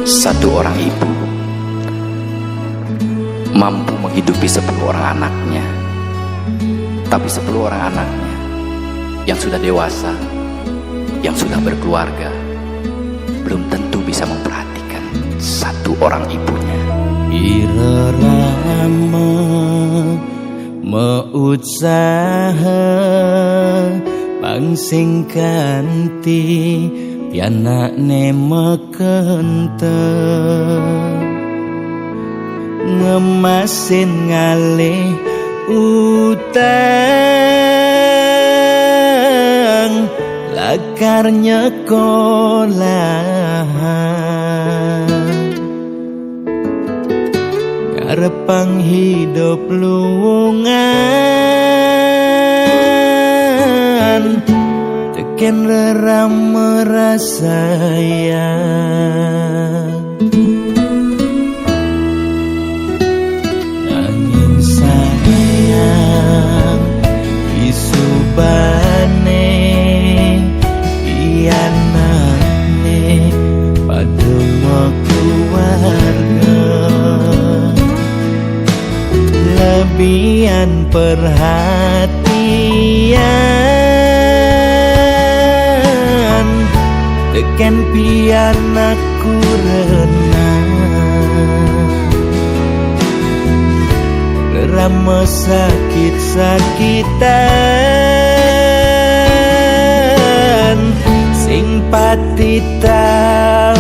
Satu orang ibu mampu menghidupi 10 orang anaknya, tapi 10 orang anaknya yang sudah dewasa, yang sudah berkeluarga, belum tentu bisa memperhatikan satu orang ibunya. Irama meusaha pangsing kanti pianakne mekente ngemasin ngalih utang lakar nyekolahan ngarepang hidup luwungan teken reram merasayang nanging sayang isubane ianane padungo keluarga lebihan perhatian tekan pianakku renang rama sakit-sakitan sing pati taunan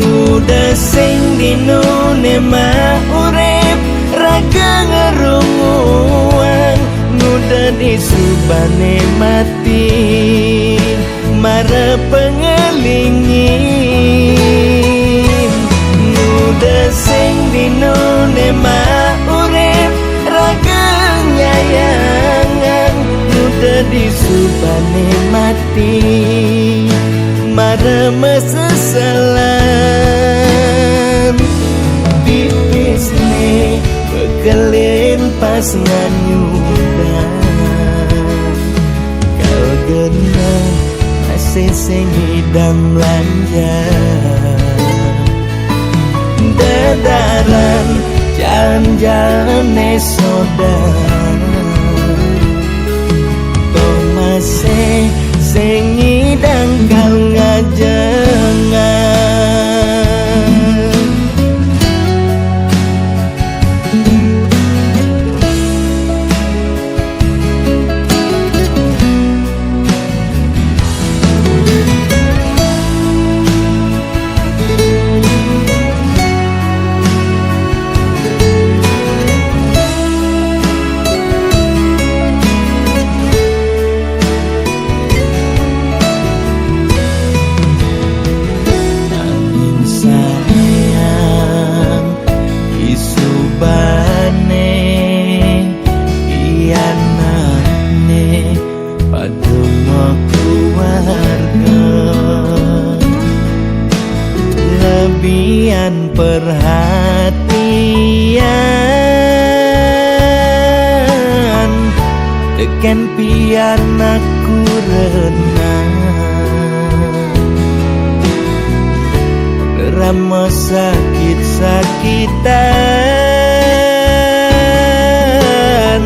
muda sing dinune mah urip raga ngerunguan muda disubane mati mara pengelingin muda sing dinune mah urip raga nyayangan muda disubane mati mara mesesalan tipisne bekelin pas nganyudan kau genah masih sing hidang lanjang dadaran jalan-jalan sodan toh masih sing hidang kau ngajengan lebihan perhatian tekan pianakku renang rama sakit-sakitan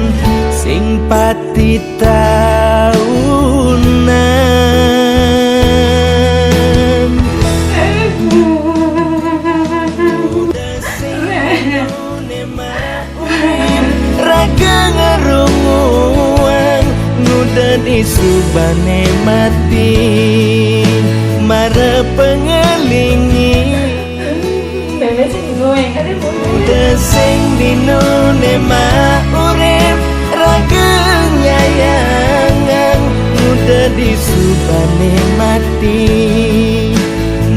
sing pati taunan raga ngerunguan muda disubane mati mara pengelingin muda sing dinune mah urip raga nyayangan muda disubane mati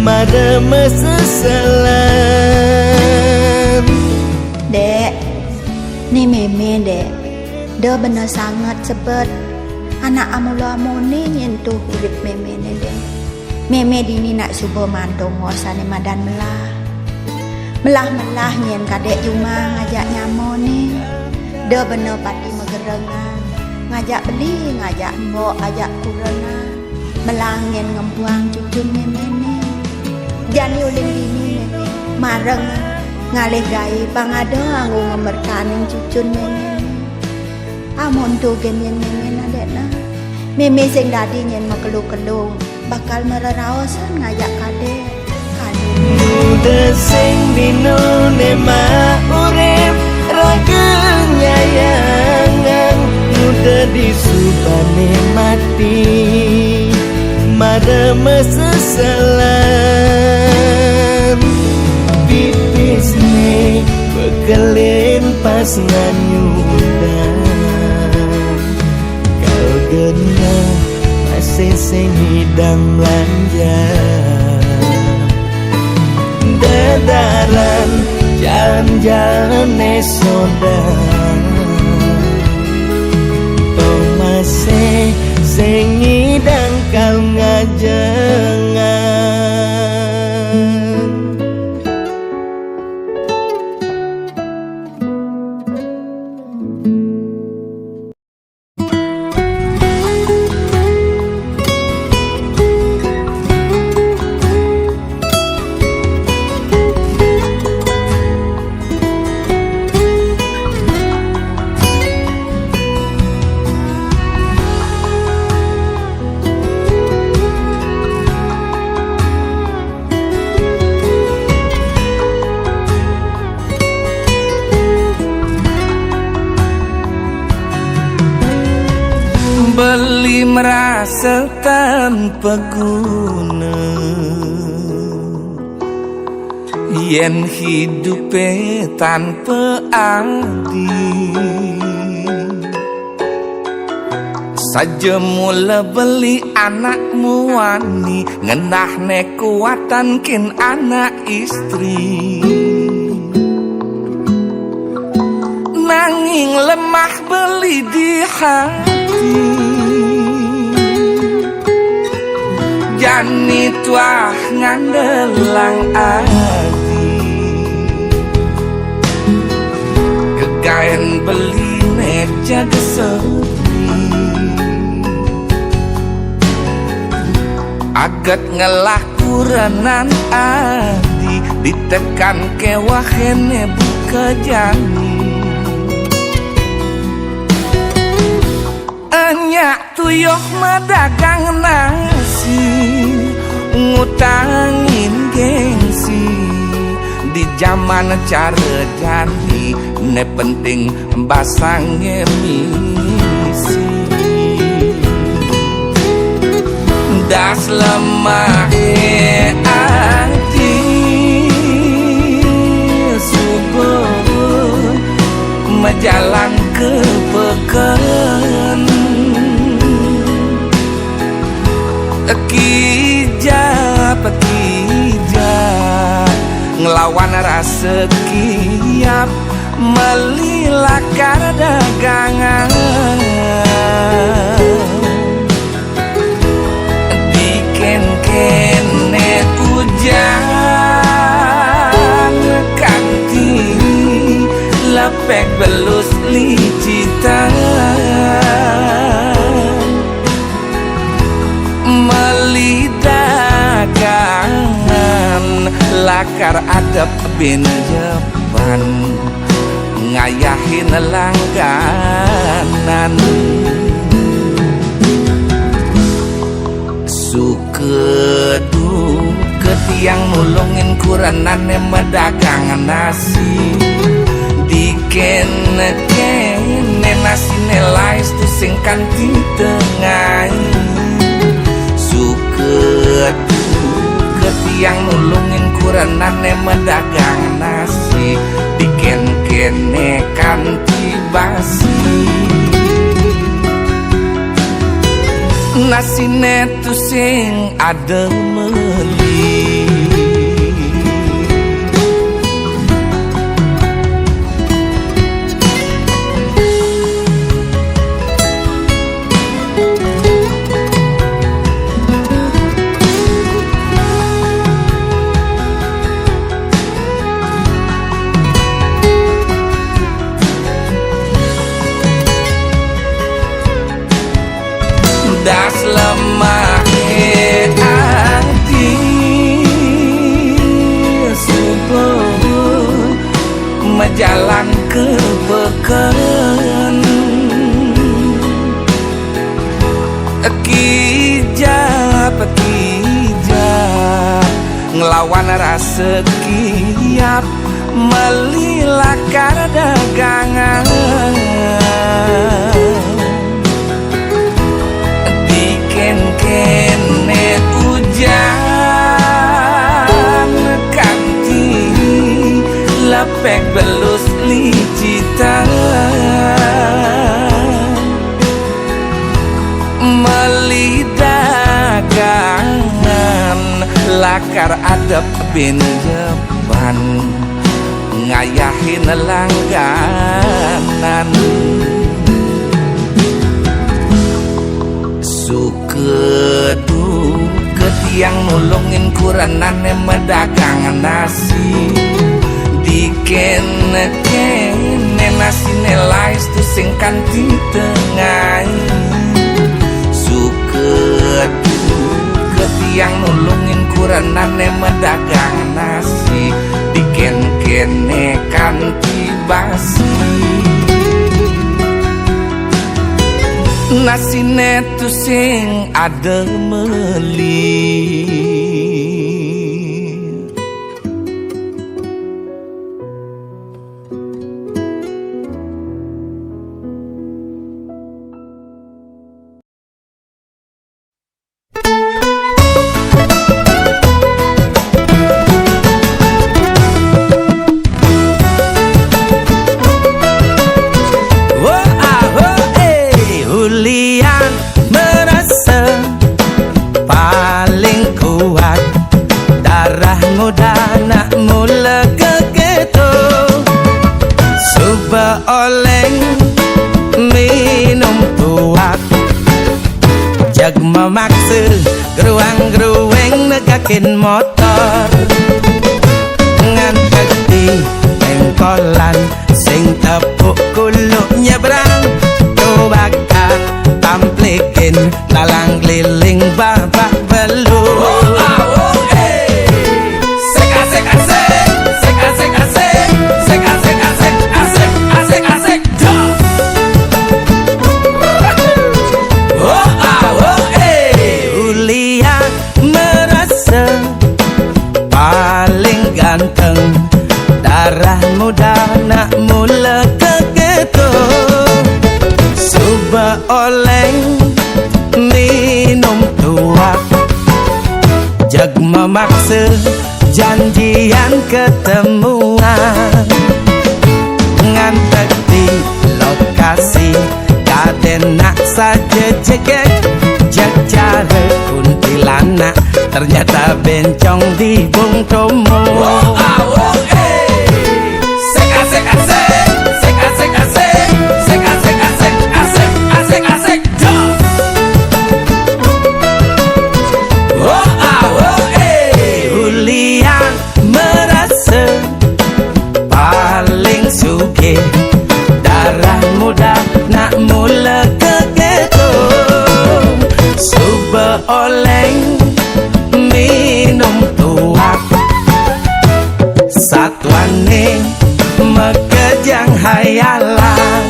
mara mesesalan. Dek, ni meme dek, dia benar sangat sebet. Anak amula amoni nyentuh urip meme ni dek. Meme dini nak cuba mandong ngosane madan melah nyen kadek cuma ngajak nyamo ni. Dia benar pati megerengan ngajak beli, ngajak mbok, ajak kurana, melangin ngembuang cucu meme ni. Jani uling dini meme, mareng ngalih gai pangado anggo ngemerkaning cucu meme ni. Amon tu gen yen meme nadek na, meme sing dadi nyen makelu-kelu, bakal mereraosan ngajak kadek. Muda sing binone ma urip raganya yangan muda disubane mati mada mesesalan pipisne bekelin pas nganyudan kau gena masih sing hidang belanja dadaran jalan-jalan esodan oh masih sing hidang kau ngajengan beli merasa tanpa guna yen hidup tanpa arti saja mula beli anakmu wani ngenah ne kuatan kin anak istri nanging lemah beli di hati jani tuah ngandelang adi kegaen beli meja gesepi agat ngelah kuranan adi ditekan kewahene buka jani enyak tuyuh madagang nasi ngutangin gengsi di zaman cara jani ne penting basang emisi das lemah hati subuh majalan ke pekan Pekija ngelawan rasa kiap melilakar dagangan diken-kene hujan kanti lepek belus licitan lakar adab bin jepan ngayahin langganan sukedu ketiang mulungin kuranan medagang nasi diken nasi nelais tu singkan di tengah sukedu ketiang nulungin kuranan medagang nasi diken-kene kanti basi nasi netu sing ada meli jalan ke beken petijab ngelawan rasa kiap melilakar dagangan diken-kene hujan kanti lepek belus licitan dagangan lakar adep benjeban ngayahin langganan sukedu ketiang nulungin kuranane medagang nasi diken-kene nasi nelais tu sing kanti tengah sukedu ketiang nulungin kuranane medagang nasi diken-kene kanti basi nasine tu sing ademeli. Memaksa geruang-geruang negakin motor ngantekti engkolan sing tepuk kuluk nyebrang tobaka tamplikin lalang keliling babak belur darah muda nak mula kegeto suba oleng minum tuak jag memaksa janjian ketemuan ngantek di lokasi kaden nak saja cegek jag cara kuntilanak ternyata bencong di Bung Tomo. Darah muda nak mula kegeto suba oleng minum tuak satuane mekejang hayalan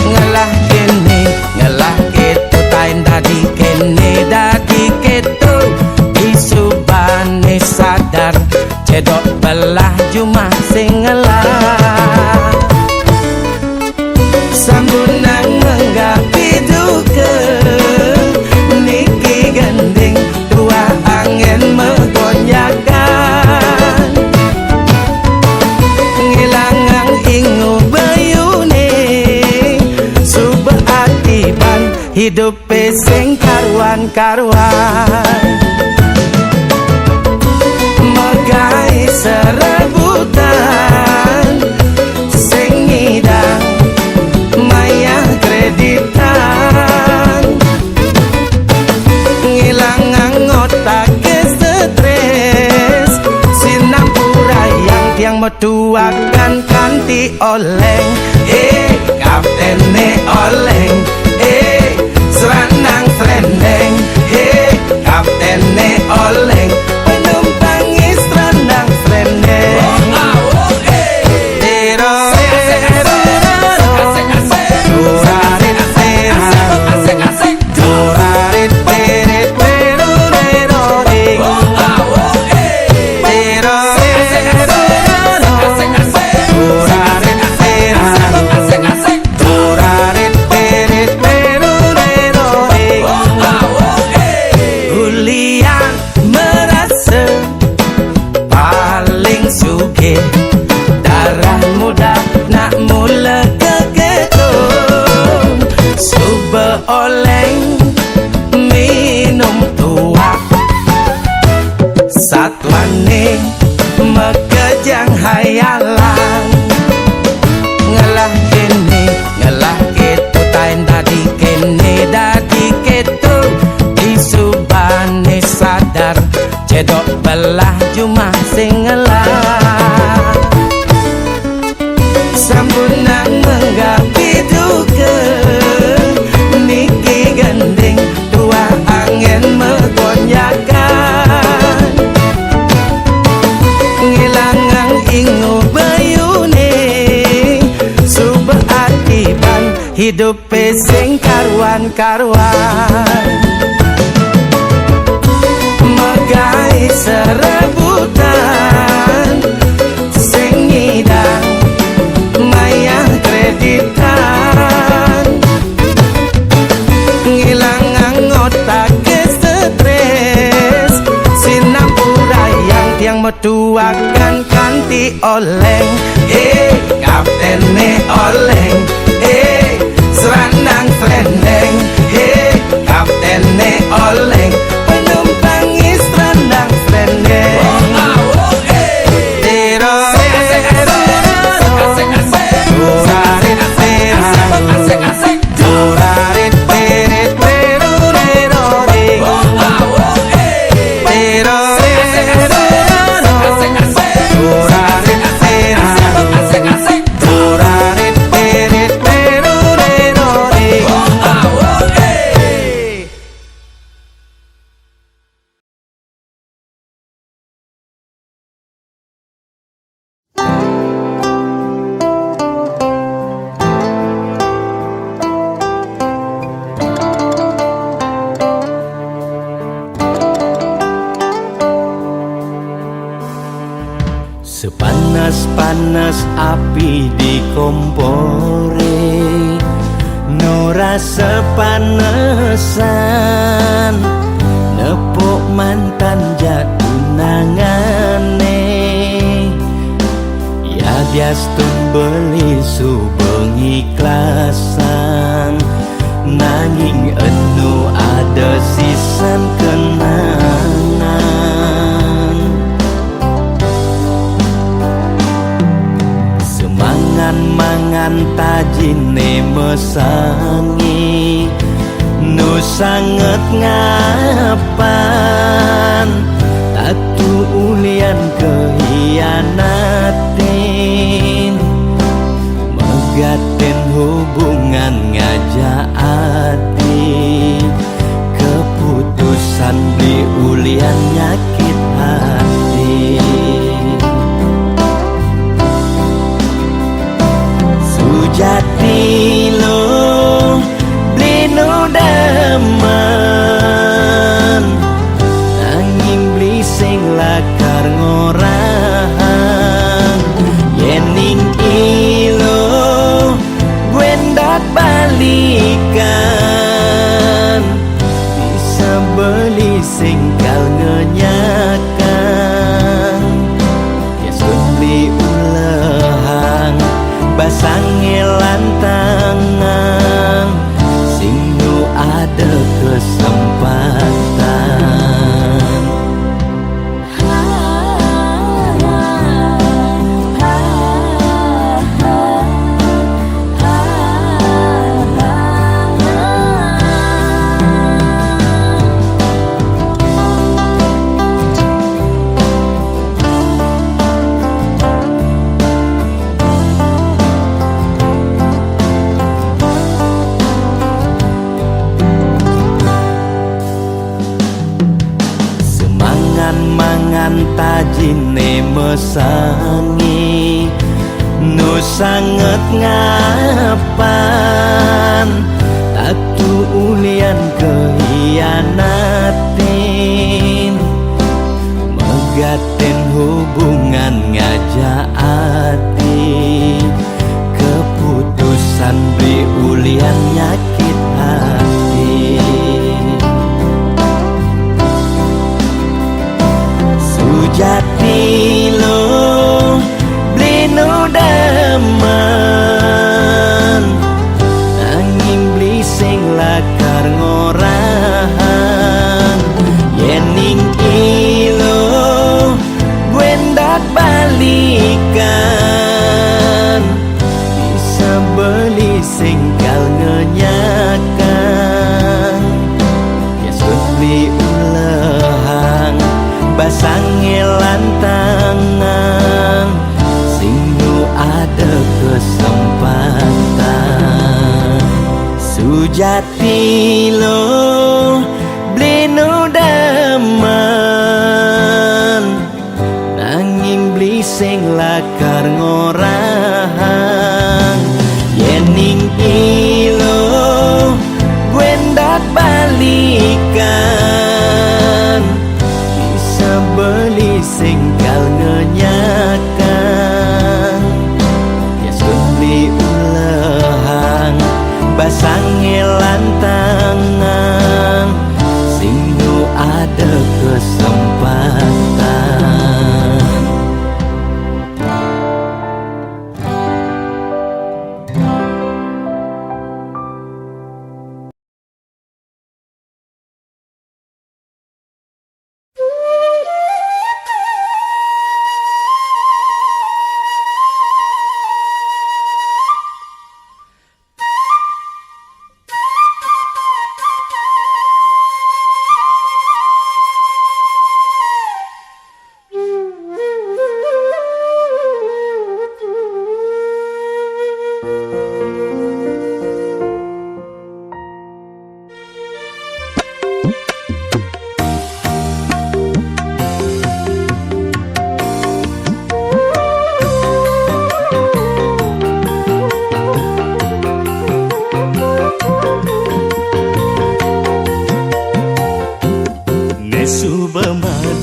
ngelah kene ngelah ketu tain dadi kene dadi ketu isubane sadar cedok belah jumah sing ngelah sambunan menggapi duka niki gending dua angin megonjakan ngilangang ingu bayune subah atiban hidup pesing karuan-karuan megai serebutan sing ngidang maya kreditan ngilangang otak ke stres sinampura yang tiang metuakan kanti oleng kaptene oleng seranang serendeng kaptene oleng penumpang seranang serendeng minum tua satuane mekejang hayalan ngalah kene ngalah ketu tain dadi kene dadi ketu disubane sadar cedok belah cuma sing ngelah sambunan menggapi duke niki gending tua angin megonyakan ngilangang ingu bayune subah akiban hidup sing karwan-karwan megai serebutan sing ngidang mayang kreditan ngilangang otak ke stres sinapura yang tiang metuakan kanti oleng kaptene oleng serandang selendeng kaptene oleng penumpang serandang selendeng Sepanas-panas api di kompore Nora sepanesan nepuk mantan jatunangane ya biastun beli subeng ikhlasan nanging enu ada sisan kenangan mangan tajine mesangi nu sanget ngapan tatu ulian kehianatin megaten hubungan ngajak hati keputusan di ulian nyakit hati jati lo blino daman nanging beli sing lakar ngorang yening ilo gwendak balikan bisa beli sing kal ngenyakan yesun beli ulehang basangilan tangan sing nu ada kesempatan tajine mesangi nu sanget ngapan tatu ulian kehianatin megaten hubungan ngajak hati keputusan beri ulian nyakit hati jati lo blino daman nanging beli sing lakar ngor hati lo blino daman nanging beli sing lakar ngorang yening ilo gwendak balikan bisa beli sing kal ngenyakan yes beli ulehang basange lantangan sing nu ada kesempatan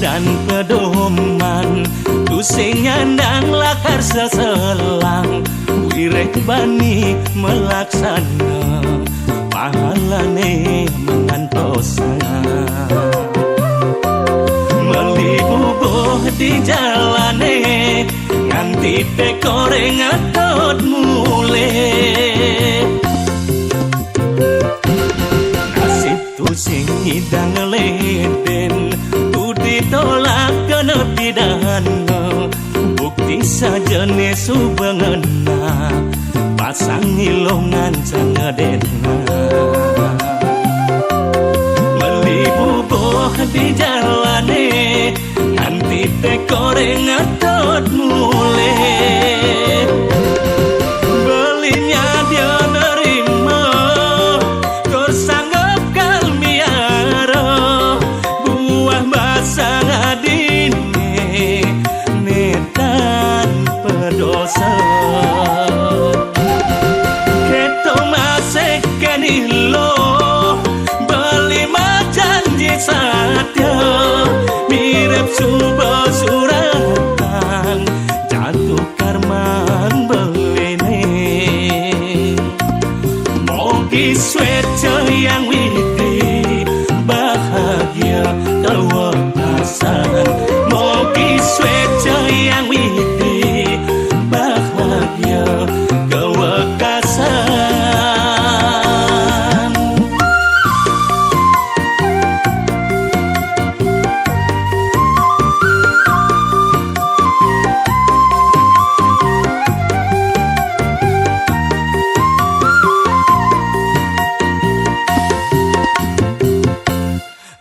dan pedoman tu sing nyandang lakar seselang wireh bani melaksana pahalane mengantosan melibubuh di jalane nganti tekore ngatot mule nasib tu sing hidang leden ditolak kena pidana bukti saja ne subengena pasang ilongan cangadena melibubuh di jalane nanti tekore ngatot mule belinya dia nerima kor sanggup kalmiara buah basang adine netan pedosa keto masek kenilo beli janji satya mirip subuh suratan jatuh karman belene mogi swetcha yang widi bahagia kewakasan mogi swetcha yang widi bahagia kewakasan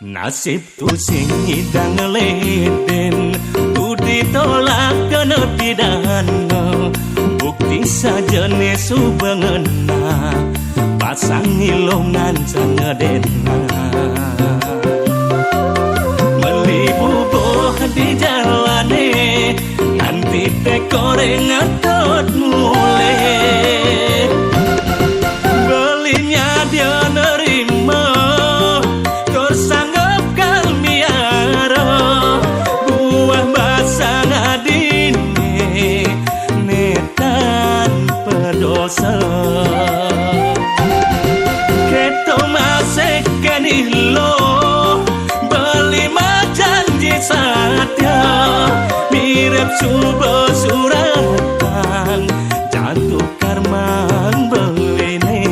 nasib tu sing hidang leden tu ditolak kena pidana bukti saja ne subengena pasang ilongan cangadena melibubuh di jalane nanti tekore ngatot mule belinya dia nerima kor sanggup kalmiara buah basang adine netan pedosa keto masek kenilo beli janji satya mirip subuh suratan jatuh karman belene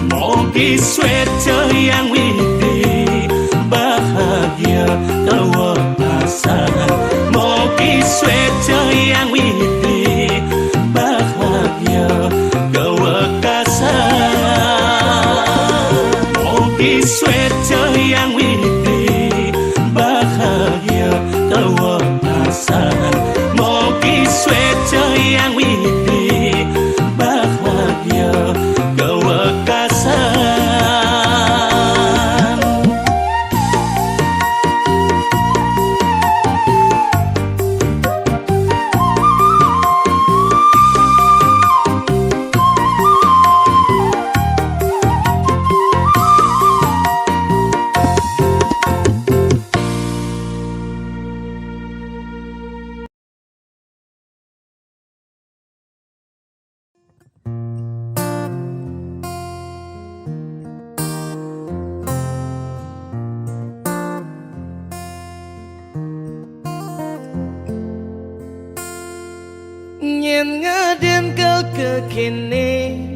mogi swetcha yang widi bahagia kewakasan mogi swetcha yang widi bahagia kewakasan mogi swetcha yang widi bahagia kewakasan mogi swetcha yang widi bahagia kewakasan kekini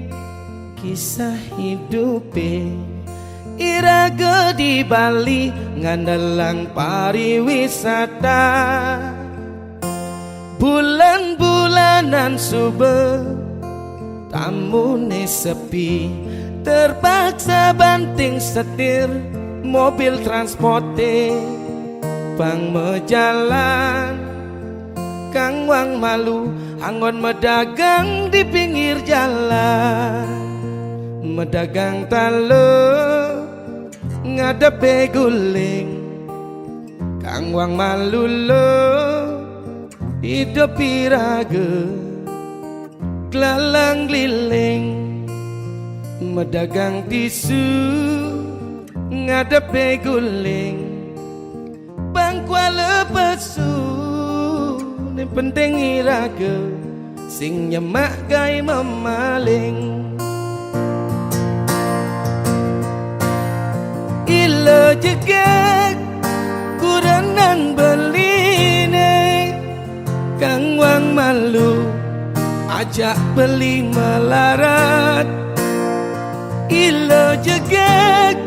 kisah hidupe Iraga di Bali ngandalang pariwisata bulan-bulanan sube tamune sepi terpaksa banting setir mobil transporte bang mejalan kang wang malu anggon medagang di pinggir jalan medagang talo ngadepe guling kang wang malu lo hidup iraga kelalang liling medagang tisu ngadepe guling bangkuala pesu yang penting iraga sing nyemak gai memaling ilo jegek kuranan beline kang wang malu ajak beli melarat ilo jegek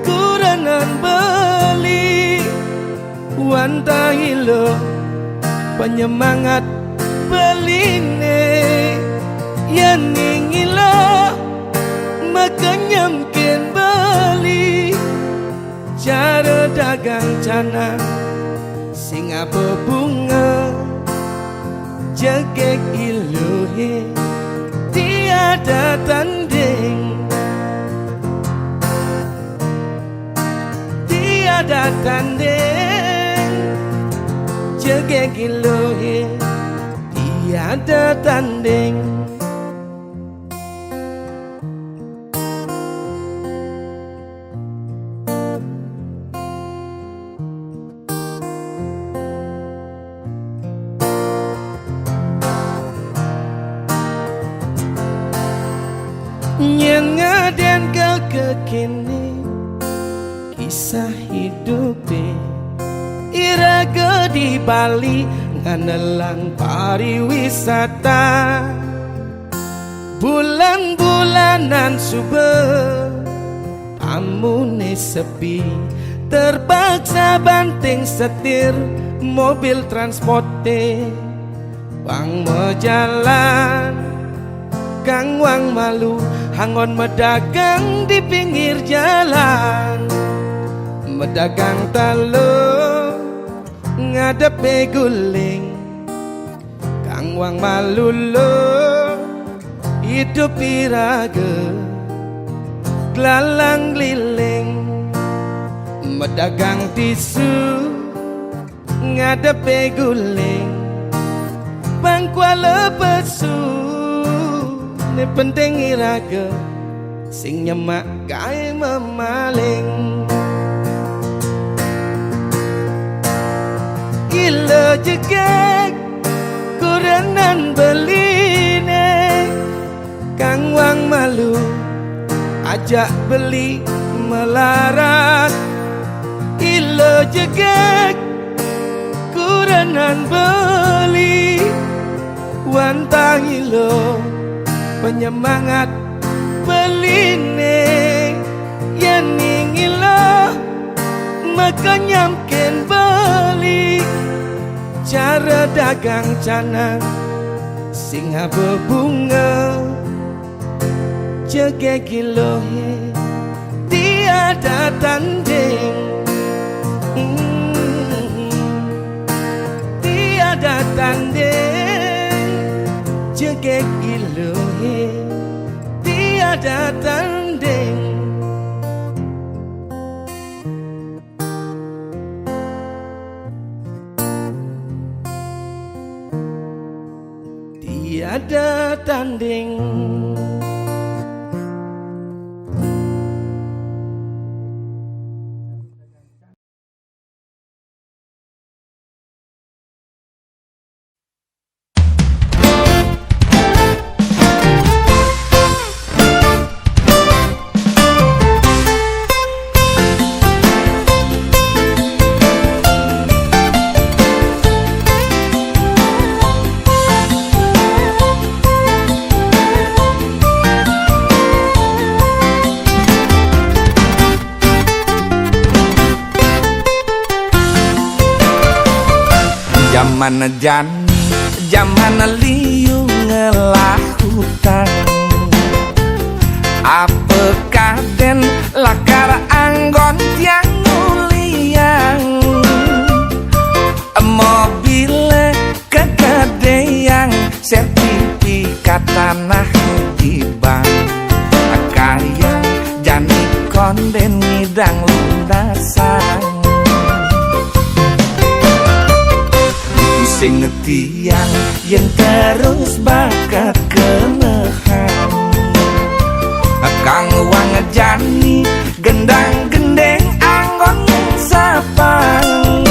kuranan beli wanta ilo penyemangat beline yang ingilo makanyamkin beli cara dagang cana singa berbunga jegek iluhe tiada tanding tiada tanding jegek iluhe tiada tanding Nyengaden kau kekini kisah hidupe Iraga di Bali nganelang pariwisata bulan-bulanan sube amune sepi terpaksa banting setir mobil transporte bang mejalan kang wang malu hangon medagang di pinggir jalan medagang talo ngadepe guling kang wang malu lo hidup iraga kelalang liling medagang tisu ngadepe guling bangkuala pesu ini penting iraga sing nyemak gai memaling ilo jegek kuranan beline kang wang malu ajak beli melarat ilo jegek kuranan beli wantang ilo penyemangat beline yang ingilo makanyamkin beli cara dagang cana singa berbunga jegek ilohe tiada tanding tiada tanding jegek ilohe tiada tanding tiada tanding Zaman jani, zaman liu ngelah hutang. Apa kaden lakar anggon tiang nuliang. Mobil kegedean sertifikat tanah di bank. Kaya jani konden ngidang lundasan. Sing tiang yang terus bakat kenehan. Kang wang jani gendang gendeng anggon sapang.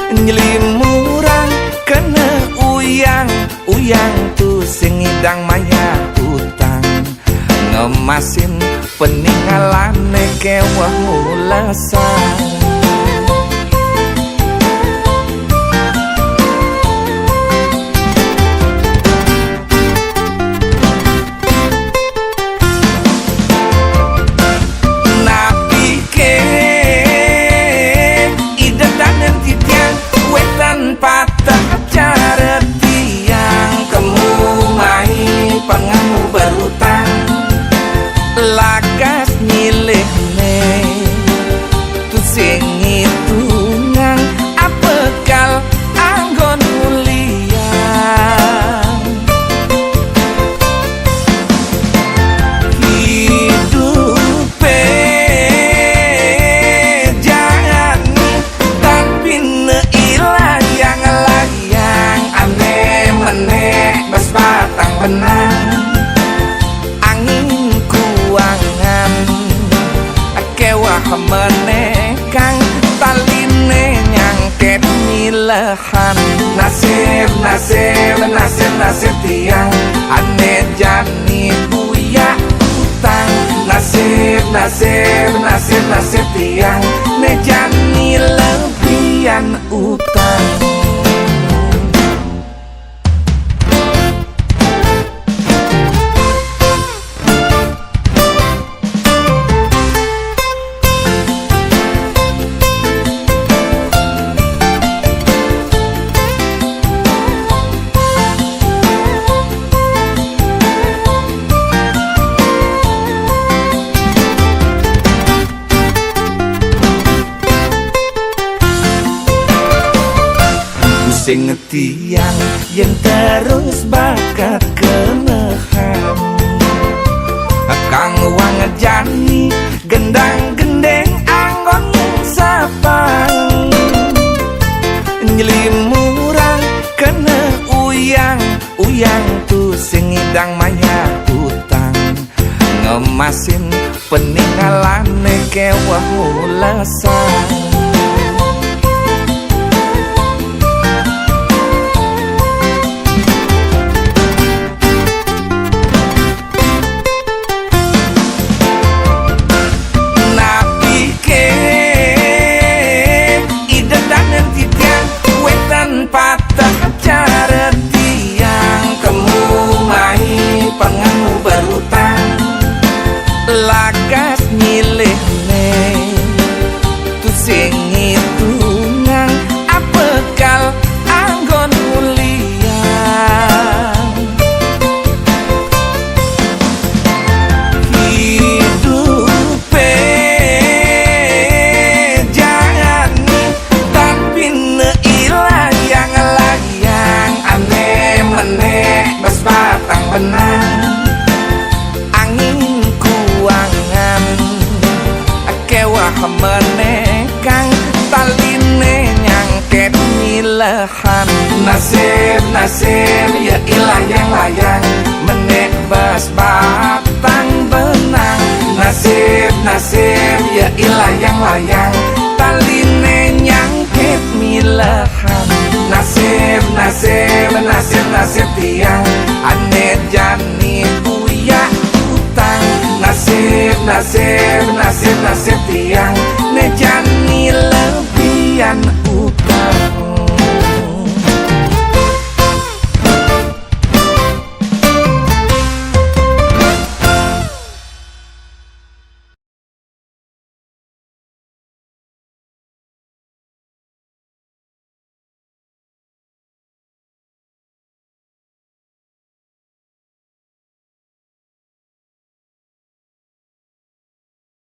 Nyelimurang kena uyang uyang tu sing ngidang maya utang. Ngemasin peninggalan kewah mulasan. Patah cara tiang kamu main pengamu berutang. Lagas nyilih ne tu sing hitungan apa kal anggon muliang. Hidupe jangan tapi neilah yang layang aneh meneh bas batang benang. Angin kuangan kewah meneh kang taline nyangket milahan. Nasib nasib nasib nasib tiang aneh jani buya utang. Nasib nasib nasib nasib tiang ne jani lebihan utang. Sing tiang yang terus bakat kenehan. Kang wang jani gendang gendeng anggon sapang. Nyelimurang kena uyang uyang tu sing ngidang maya utang. Ngemasin peninggalan kewah mulasan. Patah cara tiang kamu main pengamu berutang. Lagas nyilih ne tu sing hitungan apa kal anggon muliang. Hidupe jangan tapi neilah yang layang aneh meneh bas batang benang. Angin kuangan kewah meneh kang taline nyangket milahan. Nasib nasib ya ilah yang layang meneh bas batang benang. Nasib nasib ya ilah yang layang taline nyangket milahan. Nasib nasib nasib nasib tiang aneh jani buya utang. Nasib nasib